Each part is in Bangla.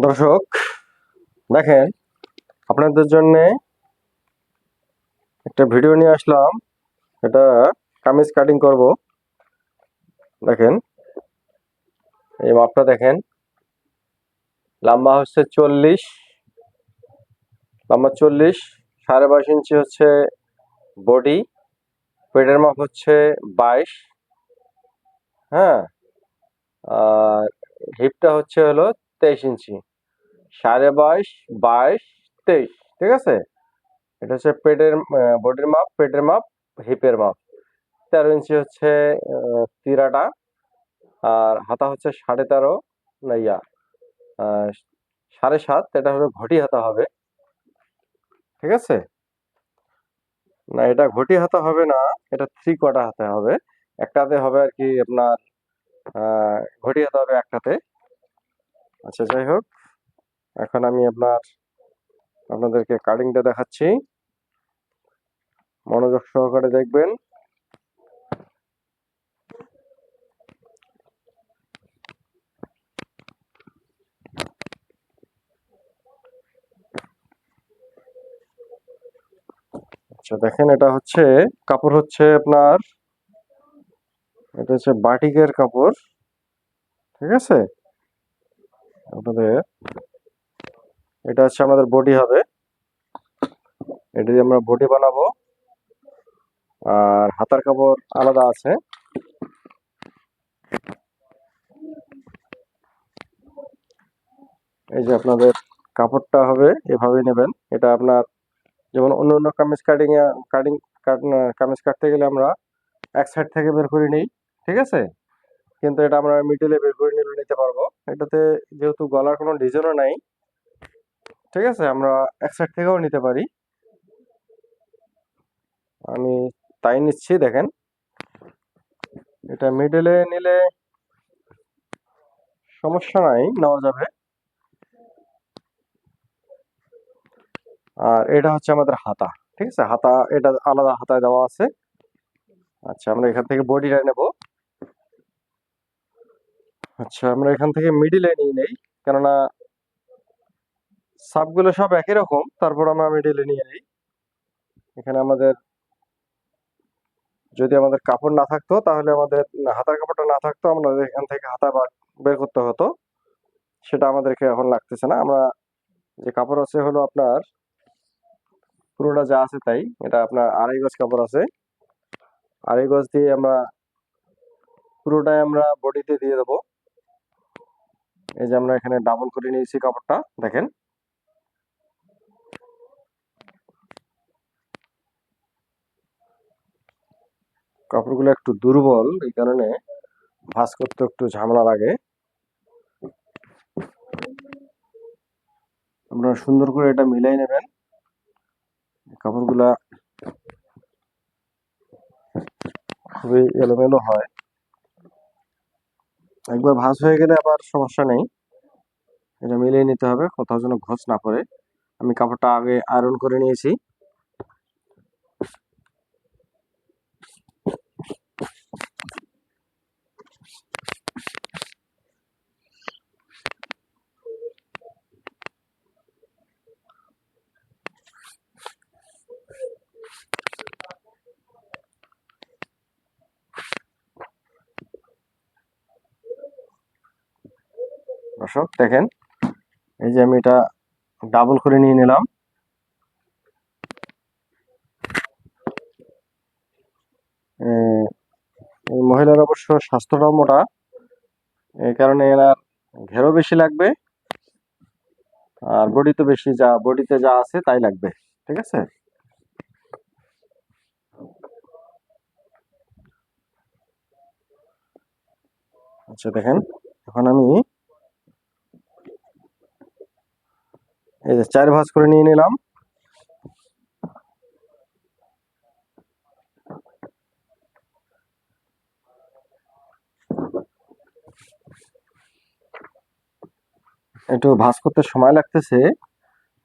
দর্শক দেখেন, আপনাদের জন্য একটা ভিডিও নিয়ে আসলাম। এটা কামিজ কাটিং করব। দেখেন, এই মাপটা দেখেন, লম্বা হচ্ছে 40, লম্বা 40, 22.5 ইঞ্চি হচ্ছে বডি, পেটের মাপ হচ্ছে 22, হ্যাঁ, আর হিপটা হলো 23 ইঞ্চি। 22.5, 22, 23, ঠিক আছে। এটা হচ্ছে পেটের বডির মাপ, পেটের মাপ, হিপের মাপ। 13 ইঞ্চি হচ্ছে তিরাটা, আর হাতা হচ্ছে 13.5, না 7.5, এটা হবে ঘটি হাতা হবে, ঠিক আছে। না, এটা ঘটি হাতা হবে না, এটা 3/4 হাতে হবে। একটাতে হবে আর কি আপনার ঘটি হাতা হবে একটাতে। আচ্ছা, যাই হোক, এখন আমি আপনাদেরকে কাটিংটা দেখাচ্ছি, মনোযোগ সহকারে দেখবেন। আচ্ছা দেখেন, এটা হচ্ছে কাপড় হচ্ছে আপনার, এটা হচ্ছে বাটিকের কাপড়, ঠিক আছে। আপনাদের এটা হচ্ছে আমাদের বডি হবে, এটা দিয়ে আমরা বডি বানাবো। আর হাতার কাপড় আলাদা আছে। এই যে আপনাদের কাপড়টা হবে এভাবে নেবেন। এটা আপনার যেমন অন্য অন্য কামিজ কামিজ কাটতে গেলে আমরা এক সাইড থেকে বের করে নিই, ঠিক আছে। কিন্তু এটা আমরা মিডিলে বের করে নিতে পারবো। এটাতে যেহেতু গলার কোনো ডিজাইনও নাই, ঠিক আছে, আমরা এক সাইড থেকেও নিতে পারি। আমি তাই নিচ্ছি। দেখেন, এটা মিডিলে নিলে সমস্যা নাই, নেওয়া যাবে। আর এটা হচ্ছে আমাদের হাতা, ঠিক আছে। হাতা এটা আলাদা হাতায় দেওয়া আছে। আচ্ছা, আমরা এখান থেকে বডিটা নেব। আচ্ছা, আমরা এখান থেকে মিডিলে নিয়ে নেই, কেননা সাবগুলো সব একই রকম, তারপর আমরা মিডিলে নিয়ে নিই। এখানে যদি আমাদের কাপড় না থাকতো, তাহলে আমাদের হাতার কাপড়টা না থাকতো, আমাদের এখান থেকে হাতা বের করতে হতো। সেটা আমাদেরকে এখন লাগতেছে না। আমরা যে কাপড় আছে আপনার পুরোটা যা আছে তাই। এটা আপনার 2.5 গজ কাপড় আছে। 2.5 গজ দিয়ে আমরা পুরোটাই আমরা বডিতে দিয়ে দেবো। এই যে আমরা এখানে ডাবল করে নিয়েছি কাপড়টা, দেখেন। কাপড়গুলো একটু দুর্বল, এই কারণে ভাঁজ করতে একটু ঝামেলা লাগে। আপনারা সুন্দর করে এটা মিলাই নেবেন। কাপড়গুলা খুবই এলোমেলো হয়। একবার ভাঁজ হয়ে গেলে আবার সমস্যা নেই, এটা মিলিয়ে নিতে হবে, কোথাও যেন ঘষ না পড়ে। আমি কাপড়টা আগে আয়রন করে নিয়েছি। দর্শক দেখেন, এই যে আমি এটা ডাবল করে নিয়ে নিলাম। এই মহিলার অবশ্য স্বাস্থ্যটাও মোটা, এই কারণে এনার ঘেরও বেশি লাগবে, আর বডিতে যা আছে তাই লাগবে, ঠিক আছে। আচ্ছা দেখেন, এখন আমি এই যে 4 ভাঁজ করে নিয়ে নিলাম। একটু ভাঁজ করতে সময় লাগতেছে,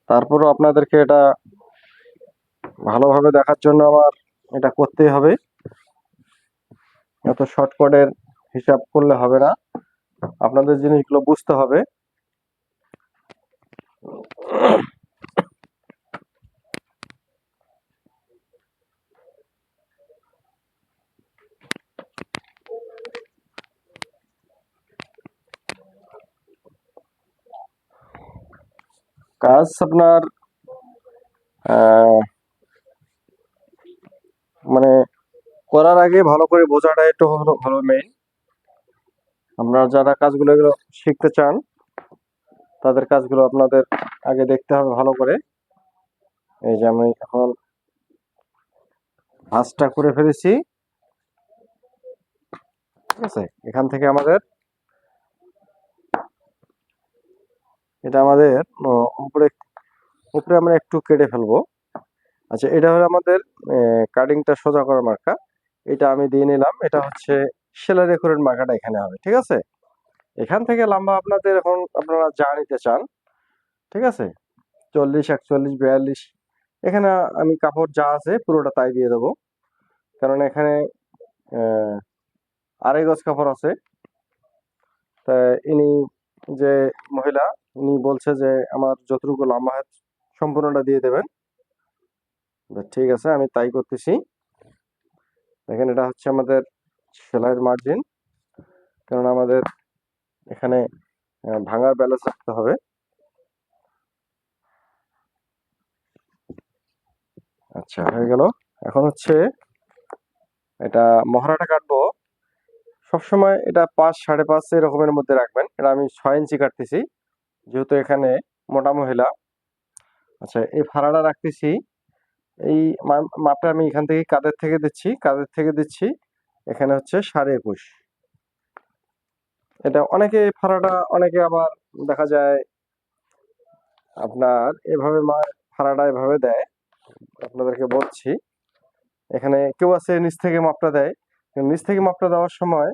তারপরও আপনাদেরকে এটা ভালোভাবে দেখার জন্য আমার এটা করতেই হবে। এত শর্টকাটের হিসাব করলে হবে না, আপনাদের জিনিসগুলো বুঝতে হবে। কাজ আপনার মানে করার আগে ভালো করে বোঝাটা একটু হলো ভালো মেইন। আপনারা যারা কাজগুলো এগুলো শিখতে চান তাদের কাজগুলো আপনাদের আগে দেখতে হবে ভালো করে। এই যে আমি এখন ভাঁজটা করে ফেলেছি, ঠিক আছে। এখান থেকে আমাদের এটা আমাদের উপরে উপরে আমরা একটু কেটে ফেলবো। আচ্ছা, এটা হলো আমাদের কাটিংটা সোজা করার মার্কা। এটা আমি দিয়ে নিলাম, এটা হচ্ছে সেলাই রেকর্ডের মার্কাটা এখানে হবে, ঠিক আছে। এখান থেকে লম্বা আপনাদের এখন আপনারা যা নিতে চান, ঠিক আছে, 40, 41, 42, এখানে আমি কাপড় যা আছে পুরোটা তাই দিয়ে দেবো, কারণ এখানে আড়াই গজ কাপড় আছে। তা ইনি যে মহিলা, উনি বলছে যে আমার যতটুকু লম্বা হয় সম্পূর্ণটা দিয়ে দেবেন। ঠিক আছে, আমি তাই করতেছি। দেখেন, এটা হচ্ছে আমাদের সেলাইয়ের মার্জিন, কারণ আমাদের এখানে ভাঙার ব্যালেন্স রাখতে হবে। আচ্ছা, হয়ে গেল। এখন হচ্ছে এটা মহড়াটা কাটবো। সবসময় এটা 5, 5.5 এরকমের মধ্যে রাখবেন। এটা আমি 6 ইঞ্চি কাটতেছি, যেহেতু এখানে মোটা মহিলা। আচ্ছা, এই ফাড়াটা রাখতেছি, এই মাপটা আমি এখান থেকে কাঁধের থেকে দিচ্ছি এখানে হচ্ছে 21.5। এটা অনেকে ফাড়াটা, অনেকে আবার দেখা যায় আপনার এভাবে ফাড়াটা এভাবে দেয়। আপনাদেরকে বলছি, এখানে কেউ আছে নিচ থেকে মাপটা দেয়, নিচ থেকে মাপটা দেওয়ার সময়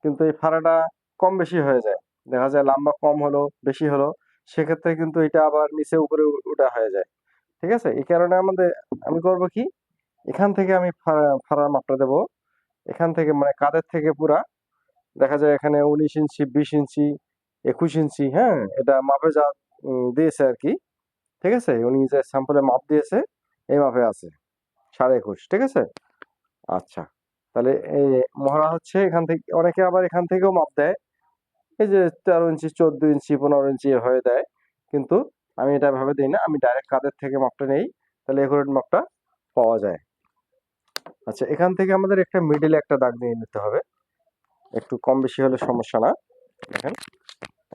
কিন্তু এই ফাড়াটা কম বেশি হয়ে যায়। দেখা যায় লম্বা কম হলো বেশি হলো, সেক্ষেত্রে কিন্তু এটা আবার নিচে উপরে উঠা হয়ে যায়, ঠিক আছে। এই কারণে আমি করব কি, এখান থেকে আমি ফাড়ার মাপটা দেব, এখান থেকে মানে কাঁধের থেকে পুরা। দেখা যায় এখানে 19 ইঞ্চি, 20 ইঞ্চি, 21 ইঞ্চি, হ্যাঁ, এটা মাপে যা দিয়েছে আর কি, ঠিক আছে। উনি যে স্যাম্পলে মাপ দিয়েছে এই মাপে আছে 21.5, ঠিক আছে। আচ্ছা, তাহলে এই মহড়া হচ্ছে এখান থেকে, অনেকে আবার এখান থেকেও মাপ দেয়, এই যে 13 ইঞ্চি, 14 ইঞ্চি, 15 ইঞ্চি হয়ে দেয়, কিন্তু আমি এটা ভাবে দিই না, আমি ডাইরেক্ট কাঁধের থেকে মাপটা নেই, তাহলে একুরেট মাপটা পাওয়া যায়। আচ্ছা, এখান থেকে আমাদের একটা মিডিলে একটা দাগ নিয়ে নিতে হবে, একটু কম বেশি হলে সমস্যা না। দেখেন,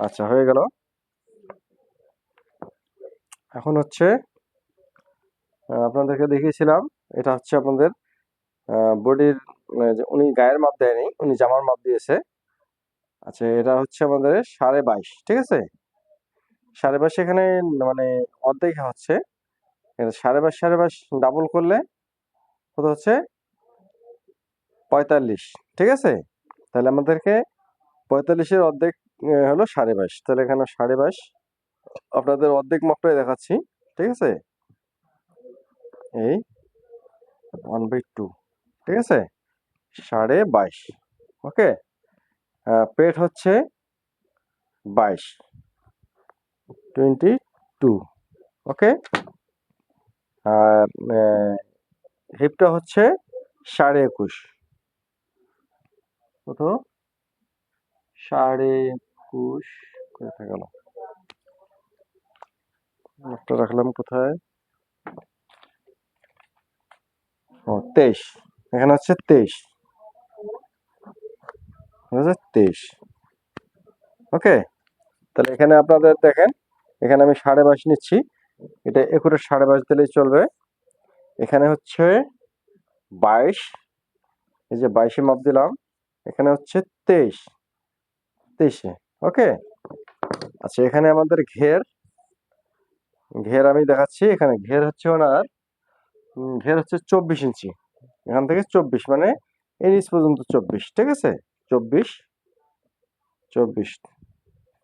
আচ্ছা, হয়ে গেল। এখন হচ্ছে আপনাদেরকে দেখিয়েছিলাম, এটা হচ্ছে আপনাদের বডির, উনি গায়ের মাপ দেয়নি, উনি জামার মাপ দিয়েছে। আচ্ছা, এটা হচ্ছে আমাদের 22.5, ঠিক আছে। 22.5 এখানে মানে অর্ধেক হচ্ছে, 22.5, 22.5 ডাবল করলে কত হচ্ছে 45, ঠিক আছে। তাহলে আমাদেরকে 45-এর অর্ধেক হলো 22.5, তাহলে এখানে 22.5 আপনাদের অর্ধেক মাপটাই দেখাচ্ছি, ঠিক আছে। এই 1/2, ঠিক আছে, 22.5, ওকে। পেট হচ্ছে 22, 22, ওকে। আর হিপটা হচ্ছে 21.5, কত 21.5 কোথায় গেল, মাপটা রাখলাম কোথায়, ও 23, এখানে হচ্ছে 23, 23, ওকে। তাহলে এখানে আপনাদের দেখেন, এখানে আমি 22.5 নিচ্ছি, এটা একুরেট 22.5 দিলেই চলবে। এখানে হচ্ছে 22, এই যে 22-এ মাপ দিলাম, এখানে হচ্ছে 23, 23-এ, ওকে। আচ্ছা, এখানে আমাদের ঘের আমি দেখাচ্ছি, এখানে ঘের হচ্ছে ওনার ঘের হচ্ছে 24 ইঞ্চি, এখান থেকে 24 মানে এই নিচ পর্যন্ত 24, ঠিক আছে। 24, 24,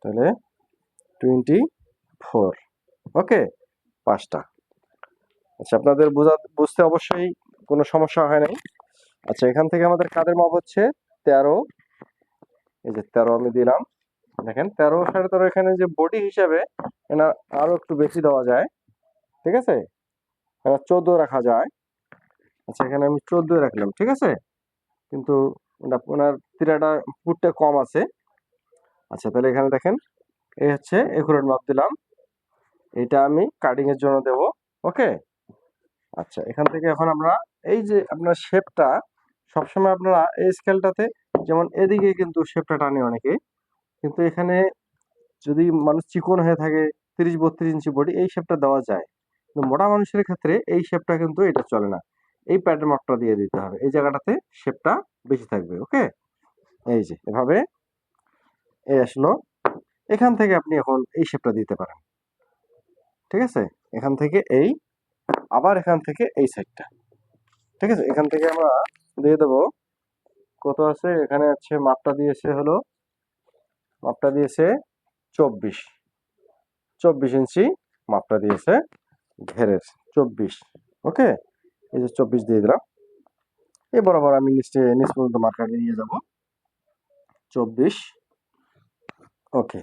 তাহলে 24, ওকে, 5টা। আচ্ছা, আপনাদের বুঝতে অবশ্যই কোনো সমস্যা হয় নাই। আচ্ছা, এখান থেকে আমাদের কাঁধের মাপ হচ্ছে 13, এই যে 13 আমি দিলাম। দেখেন 13 13.5 এখানে যে বডি হিসাবে এনা আরো একটু বেশি দেওয়া যায়, ঠিক আছে? 14 রাখা যায়। আচ্ছা এখানে আমি 14 রাখলাম, ঠিক আছে? কিন্তু ওনার তিরাটা ফুটটা কম আছে। আচ্ছা তাহলে এখানে দেখেন এই হচ্ছে একুরেট মাপ দিলাম। এটা আমি কাটিং এর জন্য দেব। ওকে। আচ্ছা এখান থেকে এখন আমরা এই যে আপনার শেপটা সবসময় আপনারা এই স্কেলটাতে যেমন এদিকে কিন্তু শেপটা টানে অনেকে, কিন্তু এখানে যদি মানুষ চিকন হয়ে থাকে 30-32 ইঞ্চি বডি এই শেপটা দেওয়া যায়, কিন্তু মোটা মানুষের ক্ষেত্রে এই শেপটা কিন্তু এটা চলে না। এই প্যাটার্ন মাপটা দিয়ে দিতে হবে, এই জায়গাটাতে শেপটা বেশি থাকবে। ওকে, এই যে এভাবে এই আসলো। এখান থেকে আপনি এখন এই শেপটা দিতে পারেন, ঠিক আছে? এখান থেকে এই, আবার এখান থেকে এই সাইডটা, ঠিক আছে? এখান থেকে আমরা দিয়ে দেবো কত আছে এখানে, আছে মাপটা দিয়েছে হলো, মাপটা দিয়েছে 24 ইঞ্চি মাপটা দিয়েছে ঘেরের 24। ওকে, এই যে 24 দিয়ে দিলাম। এই বরাবর আমি নিচ পর্যন্ত মার্কারে নিয়ে যাব 24। ওকে,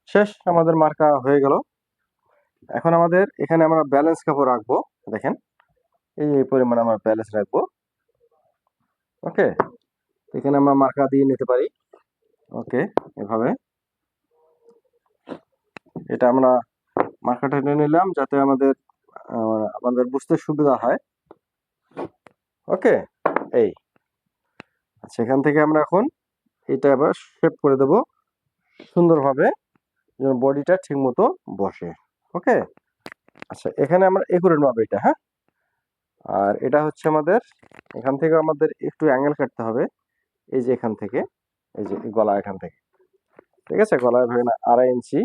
শেষ, আমাদের মার্কা হয়ে গেল। এখন আমাদের এখানে আমরা ব্যালেন্স কাপড় রাখবো। দেখেন এই পরিমাণ আমরা ব্যালেন্স রাখবো। ওকে, এখানে আমরা মার্কা দিয়ে নিতে পারি। ওকে, এভাবে এটা আমরা মার্কাটা নিয়ে নিলাম যাতে আমাদের বুঝতে সুবিধা হয়। ওকে, এই আচ্ছা এখান থেকে আমরা এখন এটা আবার শেপ করে দেব সুন্দরভাবে, যেন বডিটা ঠিক মতো বসে। ওকে, আচ্ছা এখানে আমরা একুরেট মাপ এটা, হ্যাঁ। আর এটা হচ্ছে আমাদের এখান থেকে আমাদের একটু অ্যাঙ্গেল কাটতে হবে। এই যে এখান থেকে, এই যে গলা এখান থেকে, ঠিক আছে? গলায় ধরে না 2.5 ইঞ্চি,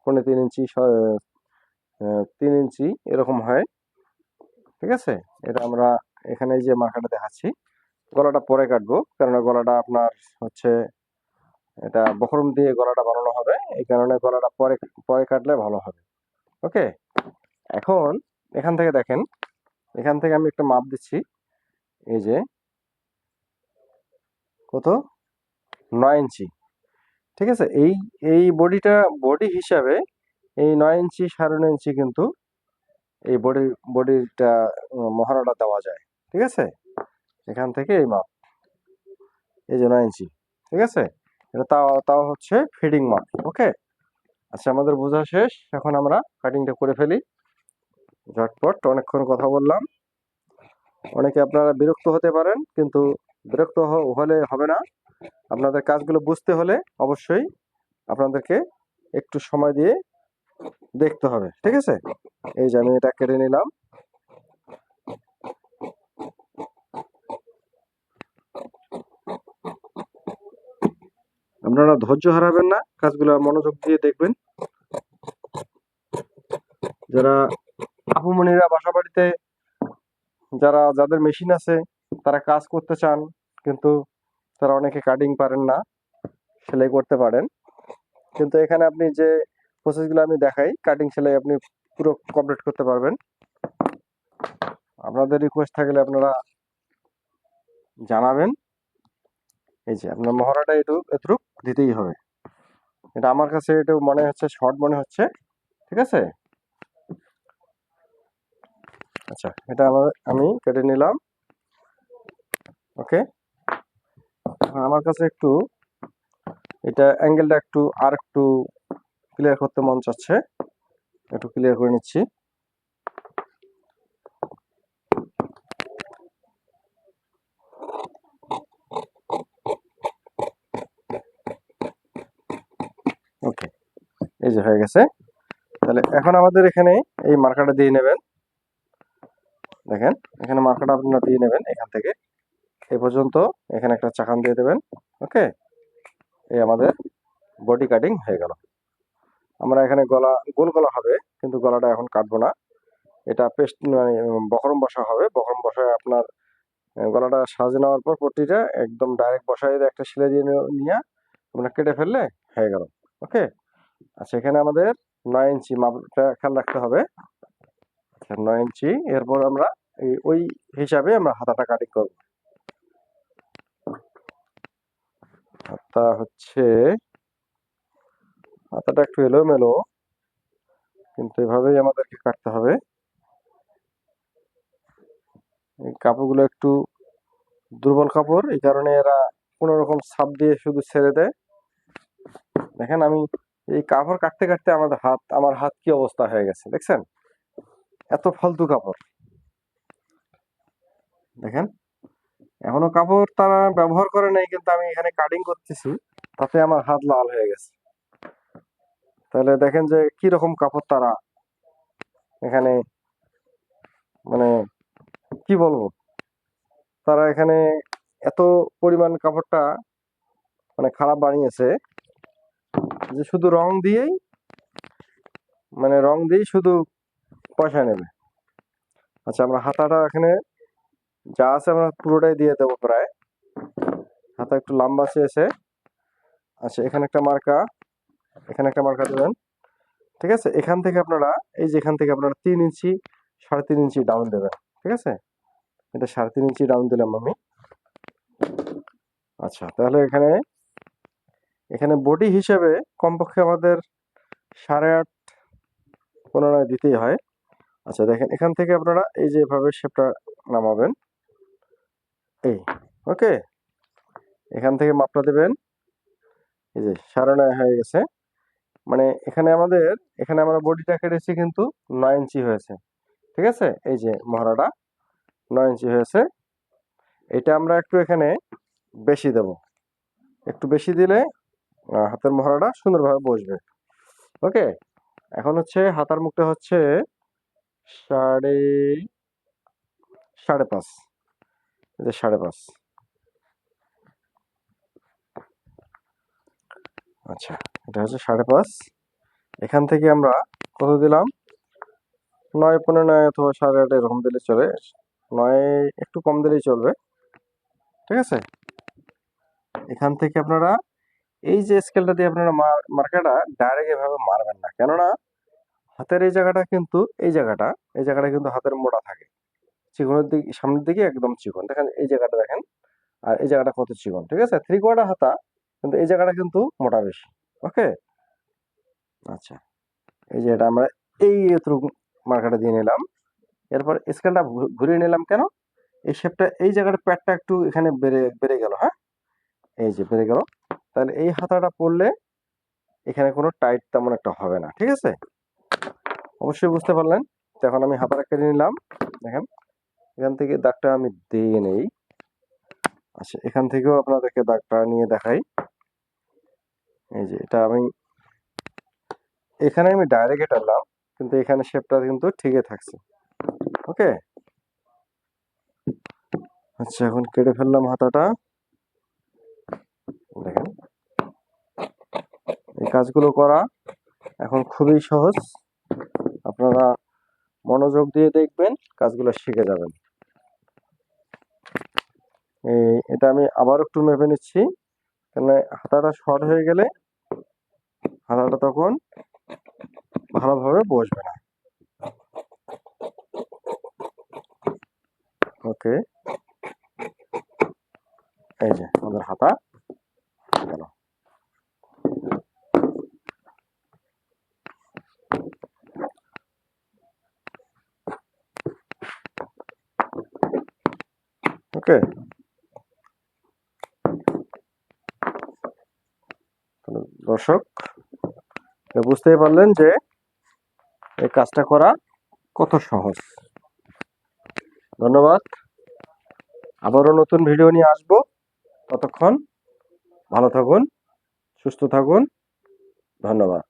3.25 ইঞ্চি, 3 ইঞ্চি এরকম হয়, ঠিক আছে? এটা আমরা এখানে এই যে মার্কাটা দেখাচ্ছি, গলাটা পরে কাটবো, কেননা গলাটা আপনার হচ্ছে এটা বখরম দিয়ে গলাটা বানানো হবে, এই কারণে গলাটা পরে পরে কাটলে ভালো হবে। ওকে, এখন এখান থেকে দেখেন, এখান থেকে আমি একটা মাপ দিচ্ছি। এই যে কত, 9 ইঞ্চি, ঠিক আছে? এই এই বডি হিসাবে এই 9 ইঞ্চি 9.5 ইঞ্চি কিন্তু এই বডিটা মহড়াটা দেওয়া যায়, ঠিক আছে? এখান থেকে এই মাপ, এই যে 9 ইঞ্চি, ঠিক আছে? এটা তাও তাও হচ্ছে ফিডিং মাপ। ওকে, আচ্ছা আমাদের বোঝা শেষ, এখন আমরা কাটিংটা করে ফেলি ঝটপট। অনেকক্ষণ কথা বললাম, অনেকে আপনারা বিরক্ত হতে পারেন, কিন্তু বিরক্ত হলে হবে না। আপনাদের কাজগুলো বুঝতে হলে অবশ্যই আপনাদেরকে একটু সময় দিয়ে দেখতে হবে, ঠিক আছে? এই যে আমি এটা কেটে নিলাম। আপনারা ধৈর্য হারাবেন না, কাজগুলো মনোযোগ দিয়ে দেখবেন। যারা আপুমনিরা বাসা বাড়িতে যাদের মেশিন আছে তারা কাজ করতে চান, কিন্তু তারা অনেকে কাটিং পারেন না, সেলাই করতে পারেন, কিন্তু এখানে আপনি যে প্রসেসগুলো আমি দেখাই কাটিং সেলাই আপনি পুরো কমপ্লিট করতে পারবেন। আপনাদের রিকোয়েস্ট থাকলে আপনারা জানাবেন। এই যে আপনার মহড়াটা এটুকু দিতেই হবে। এটা আমার কাছে এটা মনে হচ্ছে শর্ট মনে হচ্ছে, ঠিক আছে? আচ্ছা এটা আমি কেটে নিলাম। ওকে, আমার কাছে একটু এটা অ্যাঙ্গেলটা আর একটু ক্লিয়ার করতে মন চাচ্ছে, একটু ক্লিয়ার করে নিচ্ছি। ওকে, এই যে হয়ে গেছে। তাহলে এখন আমাদের এখানে এই মার্কারটা দিয়ে নেবেন। দেখেন এখানে মার্কারটা আপনারা দিয়ে নেবেন এখান থেকে এই পর্যন্ত, এখানে একটা চাকান দিয়ে দেবেন। ওকে, এই আমাদের বডি কাটিং হয়ে গেল। আমরা এখানে গোল গলা হবে, কিন্তু গলাটা এখন কাটবো না, এটা পেস্ট মানে বহরম বসা হবে। বহরম বসায় আপনার গলাটা সাজিয়ে নেওয়ার পর পট্টিটা একদম ডাইরেক্ট বসায় একটা সেলাই দিয়ে নিয়ে আমরা কেটে ফেললে হয়ে গেল। ওকে, আচ্ছা এখানে আমাদের 9 ইঞ্চি মাপটা খেয়াল রাখতে হবে। আচ্ছা 9 ইঞ্চি, এরপর আমরা ওই হিসাবে আমরা হাতাটা কাটিং করবো। হাতা হচ্ছে, হাতাটা একটু এলোমেলো, কিন্তু এভাবেই আমাদেরকে কাটতে হবে। এই কাপড়গুলো একটু দুর্বল কাপড়, এই কারণে এরা কোনো রকম ছাপ দিয়ে শুধু ছেড়ে দেয়। দেখেন আমি এই কাপড় কাটতে কাটতে আমার হাত কি অবস্থা হয়ে গেছে দেখছেন, এত ফালতু কাপড়। দেখেন এখনো কাপড় তারা ব্যবহার করে নাই, কিন্তু আমি এখানে কাটিং করতেছি, তাতে আমার হাত লাল হয়ে গেছে। তাহলে দেখেন যে কি রকম কাপড় তারা এখানে, মানে কি বলবো, তারা এখানে এত পরিমাণ কাপড়টা মানে খারাপ বানিয়েছে যে শুধু রং দিয়েই শুধু পয়সা নেবে। আচ্ছা, আমরা হাতাটা এখানে যা আছে আমরা পুরোটাই দিয়ে দেবো প্রায়। হাতা একটু লম্বা চেয়েছে। আচ্ছা, এখানে একটা মার্কা, এখানে একটা মার্কা দেবেন। ঠিক আছে, এখান থেকে আপনারা এখান থেকে আপনারা 3 ইঞ্চি 3.5 ইঞ্চি ডাউন দেবেন। ঠিক আছে, এটা 3.5 ইঞ্চি ডাউন দিলাম আমি। আচ্ছা, তাহলে এখানে বডি হিসেবে কমপক্ষে আমাদের 8.5 15 দিতেই হয়। আচ্ছা দেখেন, এখান থেকে আপনারা এই যে এভাবে শেপটা নামাবেন, এই ওকে, এখান থেকে মাপটা দেবেন। এই যে 9.5 হয়ে গেছে, মানে এখানে আমরা বডিটা কেটেছি কিন্তু 9 ইঞ্চি হয়েছে। ঠিক আছে, এই যে মহড়াটা 9 ইঞ্চি হয়েছে। এটা আমরা একটু এখানে বেশি দেব, একটু বেশি দিলে হাতের মহড়াটা সুন্দরভাবে বসবে। ওকে, এখন হচ্ছে হাতার মুখটা হচ্ছে 5.5, এই যে 5.5। আচ্ছা, এটা হচ্ছে 5.5। এখান থেকে আমরা কত দিলাম, 9.15 অথবা 8.5 এরকম দিলে চলে, 9 একটু কম দিলেই চলবে। ঠিক আছে, এখান থেকে আপনারা এই যে স্কেলটা দিয়ে আপনারা মার্কাটা ডাইরেক্ট এভাবে মারবেন না, কেননা হাতের এই জায়গাটা কিন্তু কিন্তু হাতের মোটা থাকে, চিকনের দিকে সামনের দিকে একদম চিকন। দেখেন এই জায়গাটা দেখেন, আর এই জায়গাটা কত চিকন। ঠিক আছে, 3/4 হাতা, কিন্তু এই জায়গাটা কিন্তু মোটা বেশি। ওকে, আচ্ছা, এই যে এটা আমরা এই এতটুকু মার্কাটা দিয়ে নিলাম। এরপর স্কেলটা ঘুরিয়ে নিলাম, কেন এই শেপটা, এই জায়গাটা প্যাডটা একটু এখানে বেড়ে গেল। হ্যাঁ, এই যে বেড়ে গেল, তাহলে এই হাতাটা পরলে এখানে কোনো টাইট তেমন একটা হবে না। ঠিক আছে, অবশ্যই বুঝতে পারলেন। তো এখন আমি হাতাটা কেটে নিলাম। দেখেন এখান থেকে দাগটা আমি দিয়ে নেই। আচ্ছা, এখান থেকেও আপনাদেরকে দাগটা নিয়ে দেখাই। এই যে এটা এখানে আমি ডাইরেক্ট টানলাম, কিন্তু এখানে শেপটা কিন্তু ঠিকই থাকছে। ওকে, আচ্ছা, এখন কেটে ফেললাম হাতাটা। দেখেন এই কাজগুলো করা এখন খুবই সহজ, আপনারা মনোযোগ দিয়ে দেখবেন, কাজগুলো শিখে যাবেন। এটা আমি আবার একটু মেপে নিচ্ছি, কেন হাতাটা শর্ট হয়ে গেলে হাতাটা তখন ভালোভাবে বসবে না। ওকে, এই যে আমাদের হাতা গেল। ওকে, দর্শক বুঝতেই পারলেন যে এই কাজটা করা কত সহজ। ধন্যবাদ, আবারও নতুন ভিডিও নিয়ে আসবো। ততক্ষণ ভালো থাকুন, সুস্থ থাকুন, ধন্যবাদ।